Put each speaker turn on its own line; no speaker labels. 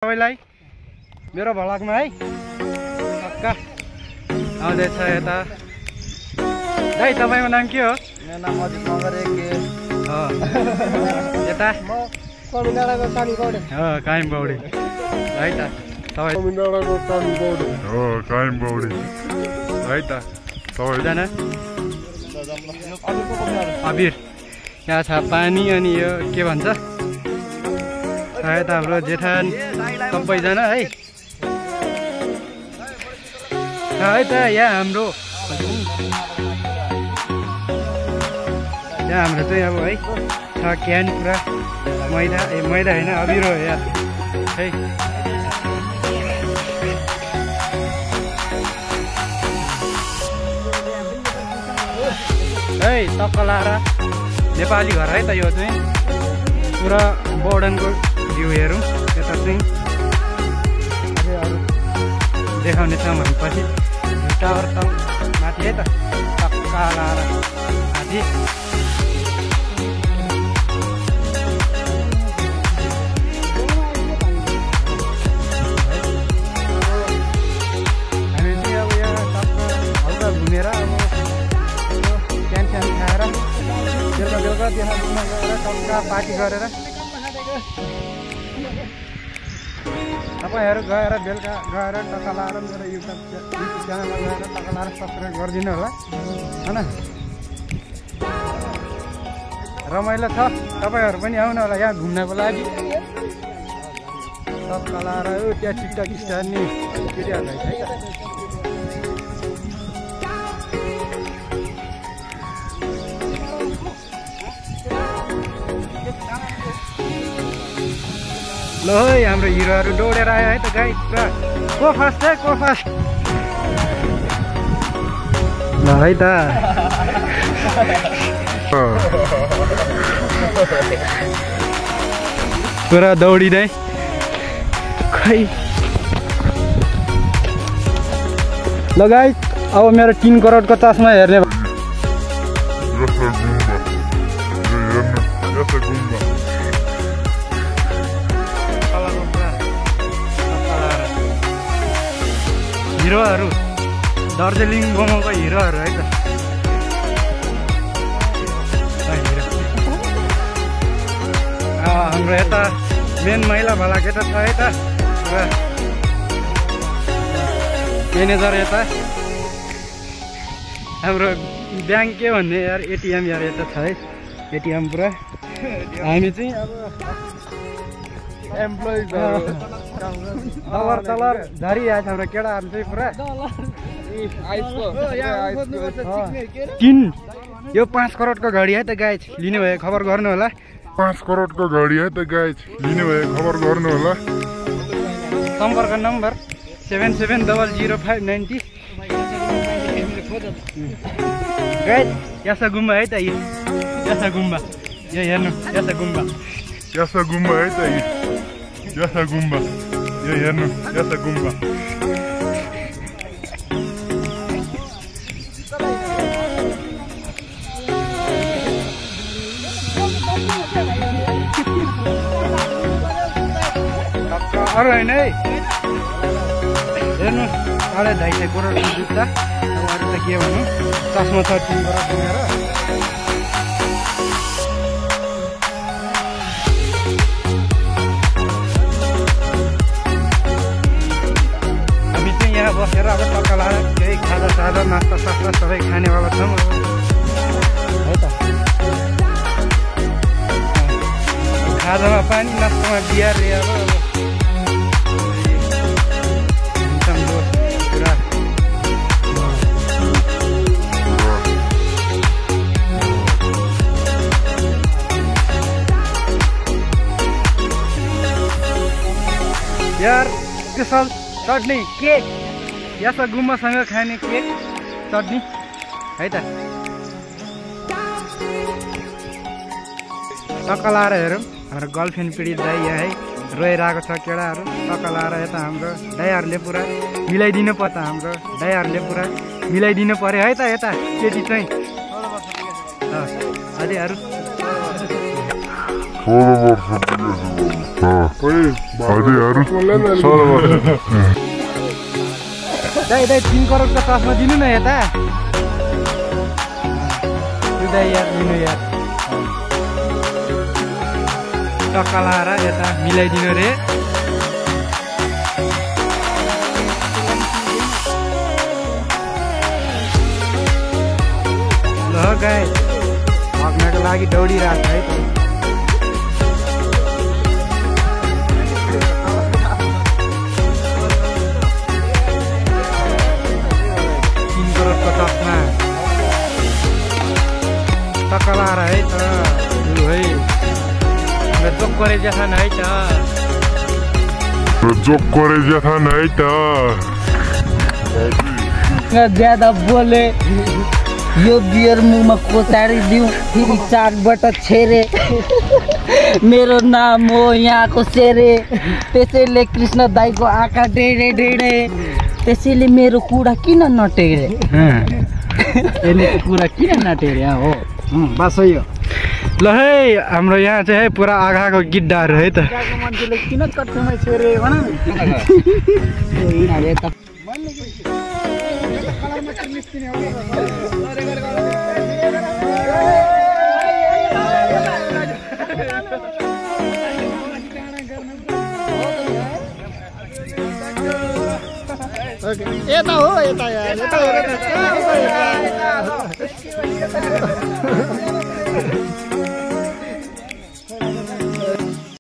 सबैलाई मेरो भ्लगमा है पक्का आउँदैछ यता। दाइ तपाईँको नाम के हो?
मेरो नाम अजित मगरे के
हो यता
कमिडाँडाको कामी पौडे
कायम पौडे है त सबै
कमिडाँडाको कामी पौडे
हो कायम पौडे है त सबैजना अबिर यहाँ छ पानी अनि यो के भन्छ यता हाम्रो जेठान सबैजना है त यहाँ हाम्रो चाहिँ अब है छ क्यान पुरा मैदा मैदा होइन अबिर हो यार है। है तकलारा नेपाली घर है त यो चाहिँ पुरा बोर्डनको भ्यू हेरौँ यता चाहिँ अझै अरू देखाउने छौँ भनेपछि टावर त माथि है त तकलारा माथि हामी चाहिँ अब यहाँ टक्क हल्का घुमेर अब क्यान खाएर बेलुका बेलुका त्यहाँ गएर टक्का पार्टी गरेर तपाईँहरू गएर बेलुका गएर टक्का लाएर मेरो युट्युब च्यानलमा गएर टक्का लाएर सब्सक्राइब गरिदिनु होला होइन। रमाइलो छ तपाईँहरू पनि आउनु होला यहाँ घुम्नको लागि टक्का लाएर त्यहाँ टिकटक स्टार नि केटीहरूलाई है त। ल है हाम्रो हिरोहरू दौडेर आयो है त गाई पुरा को फास्ट है को फास्ट ल है त पुरा दौडिँदै खै ल गाई अब मेरो 3 करोडको चस्मा हेर्ने हिरोहरू दार्जिलिङ बमोको हिरोहरू है त। हाम्रो यता मेन महिला भला केटा छ है त पुरा म्यानेजर यता हाम्रो ब्याङ्क के भन्ने यार एटिएम यार यता छ है एटिएम पुरा हामी चाहिँ अब एम्प्लोइ डलर झरिरहेको छ हाम्रो केटाहरू चाहिँ पुरा 3 यो 5 करोडको घडी है त गाइज लिने भए खबर गर्नु होला।
5 करोडको घडी है त गाइज लिने भए खबर गर्नु होला।
सम्पर्क नम्बर 77005990। गाइज यासा गुम्बा है त यासा गुम्बा यो हेर्नु यासा गुम्बा
है त यासा गुम्बा यो हेर्नु यासा गुम्बा
अरू होइन है हेर्नु 250 करोडको जुत्ता अब अरू त के भन्नु चस्मा छ 3 करोड पुगेर हामी चाहिँ यहाँ बसेर अब टक्का लाएर केही खाजा साजा नास्ता सास्ता सबै खानेवाला छौँ अब है त। खाजामा पानी नास्तामा बियर रे अब यार स्पेसल चटनी केक यासा गुम्बासँग खाने केक चटनी है त। टक्का लाएर हेरौँ हाम्रो गर्लफ्रेन्ड पीडित दाइ यहाँ है रोइरहेको छ केटाहरू टक्का लाएर यता हाम्रो दाइहरूले पुरा मिलाइदिनु पर्छ हाम्रो दाइहरूले पुरा मिलाइदिनु पर्यो है त यता केटी चाहिँ अझै अरू दाइ 3 करोडको चस्मा दिनु न यता दाइ यार दिनु यार टक्का लाएर यता मिलाइदिनु रे ल गाई भाग्नको लागि दौडिरहेको है त 3 करोडको चस्मा टक्का लाएर है त लु है जोक करे जखान है त
ज्यादा बोले यो बियर मुखमा कोचारिदिउँ फेरि चाटबाट छेरे मेरो नाम हो यहाँको सेरे त्यसैले कृष्ण दाइको आँखा डेढे डेढे त्यसैले मेरो कुरा किन नटेरे कुरा किन नटेरे हो बस यो
ल है हाम्रो यहाँ चाहिँ है पुरा आगाको गिड्डाहरू है त
मान्छेले किन कठ्ठोमा छेरे भन यता हो यता यार यता